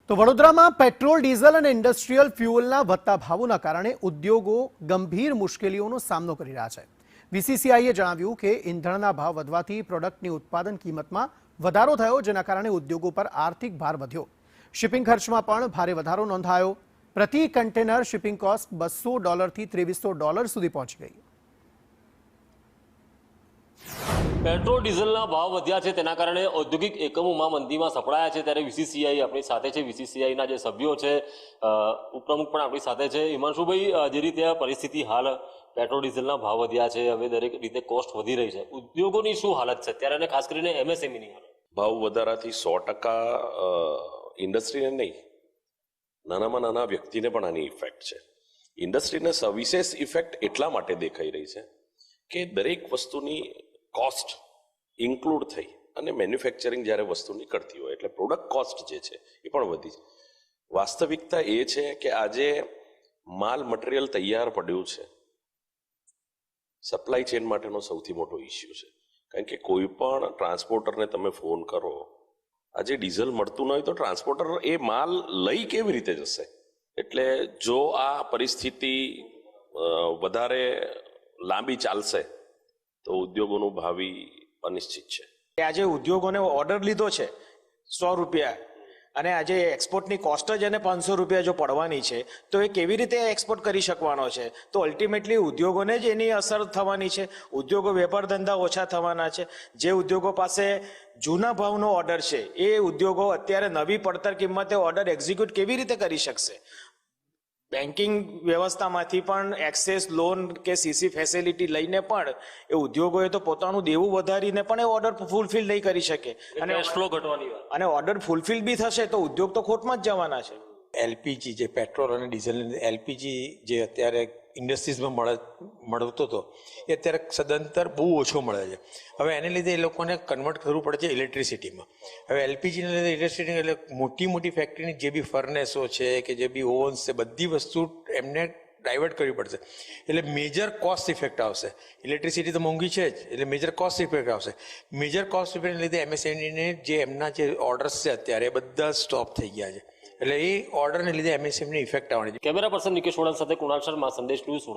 તો વડોદરામાં petrol diesel અને ઇન્ડસ્ટ્રીયલ ફ્યુઅલના વધતા ભાવોના કારણે ઉદ્યોગો ગંભીર મુશ્કેલીઓનો સામનો કરી રહ્યા છે। વીસીસીઆઈએ જણાવ્યું કે ઇંધણના ભાવ વધવાથી પ્રોડક્ટની ઉત્પાદન કિંમતમાં વધારો થયો, જેના કારણે ઉદ્યોગો પર આર્થિક ભાર વધ્યો। શિપિંગ ખર્ચમાં પણ ભારે વધારો નોંધાયો। પ્રતિ કન્ટેનર શિપિંગ કોસ્ટ $200 થી $2300 સુધી પહોંચી ગઈ। પેટ્રોલ ડીઝલના ભાવ વધ્યા છે, તેના કારણે ઔદ્યોગિક એકમોમાં મંદીમાં સપડાયા છે। ત્યારે વીસીસીઆઈ આપણી સાથે છે, વીસીસીઆઈના જે સભ્યો છે, ઉપપ્રમુખ પણ આપણી સાથે છે। હિમાંશુભાઈ, જે રીતે આ પરિસ્થિતિ હાલ પેટ્રોલ ડીઝલના ભાવ વધ્યા છે, હવે દરેક રીતે કોસ્ટ વધી રહી છે, ઉદ્યોગોની શું હાલત છે ત્યારે, અને ખાસ કરીને એમએસએમઈની હાલત? ભાવ વધારાથી 100% ઇન્ડસ્ટ્રીને નહીં, નાનામાં નાના વ્યક્તિને પણ આની ઇફેક્ટ છે। ઇન્ડસ્ટ્રીને સવિશેષ ઇફેક્ટ એટલા માટે દેખાઈ રહી છે કે દરેક વસ્તુની કોસ્ટ ઇન્ક્લુડ થઈ અને મેન્યુફેક્ચરિંગ જ્યારે વસ્તુ નીકળતી હોય એટલે પ્રોડક્ટ કોસ્ટ જે છે એ પણ વધી છે। વાસ્તવિકતા એ છે કે આજે માલ મટીરિયલ તૈયાર પડ્યું છે, સપ્લાય ચેન માટેનો સૌથી મોટો ઇસ્યુ છે। કારણ કે કોઈ પણ ટ્રાન્સપોર્ટરને તમે ફોન કરો, આજે ડીઝલ મળતું ન હોય તો ટ્રાન્સપોર્ટર એ માલ લઈ કેવી રીતે જશે? એટલે જો આ પરિસ્થિતિ વધારે લાંબી ચાલશે તો ઉદ્યોગોનું ભાવિ અનિશ્ચિત છે। આજે ઉદ્યોગોને ઓર્ડર લીધો છે 100 રૂપિયા, અને આજે એક્સપોર્ટની કોસ્ટ જ એને 500 રૂપિયા જો પડવાની છે તો એ કેવી રીતે એક્સપોર્ટ કરી શકવાનો છે? તો અલ્ટિમેટલી ઉદ્યોગોને જ એની અસર થવાની છે। ઉદ્યોગો વેપાર ધંધા ઓછા થવાના છે। જે ઉદ્યોગો પાસે જૂના ભાવનો ઓર્ડર છે એ ઉદ્યોગો અત્યારે નવી પડતર કિંમતે ઓર્ડર એક્ઝિક્યુટ કેવી રીતે કરી શકશે? બેન્કિંગ વ્યવસ્થામાંથી પણ એક્સેસ લોન કે સીસી ફેસિલિટી લઈને પણ એ ઉદ્યોગોએ તો પોતાનું દેવું વધારીને પણ એ ઓર્ડર ફૂલફિલ નહીં કરી શકે, અને કેશ ફ્લો ઘટવાની વાત, અને ઓર્ડર ફૂલફિલ બી થશે તો ઉદ્યોગ તો ખોટમાં જ જવાના છે। એલપીજી જે પેટ્રોલ અને ડીઝલ એલપીજી જે અત્યારે ઇન્ડસ્ટ્રીઝમાં મળતો હતો એ અત્યારે સદંતર બહુ ઓછો મળે છે। હવે એને લીધે એ લોકોને કન્વર્ટ કરવું પડે છે ઇલેક્ટ્રિસિટીમાં। હવે એલપીજીને લીધે ઇલેક્ટ્રિસિટી એટલે મોટી ફેક્ટરીની જે બી ફર્નેસો છે કે જે બી ઓવન્સ છે, બધી વસ્તુ એમને ડાયવર્ટ કરવી પડશે, એટલે મેજર કોસ્ટ ઇફેક્ટ આવશે। ઇલેક્ટ્રિસિટી તો મોંઘી છે જ, એટલે મેજર કોસ્ટ ઇફેક્ટ આવશે। મેજર કોસ્ટ ઇફેક્ટને લીધે એમએસએમઈને જે એમના જે ઓર્ડર્સ છે અત્યારે એ બધા સ્ટોપ થઈ ગયા છે, એટલે એ ઓર્ડરને લીધે એમએસએમની ઇફેક્ટ આવવાની છે। કેમેરા પર્સન નિકેશ વડાલ સાથે કુણાલ શર્મા, સંદેશ ન્યૂઝ।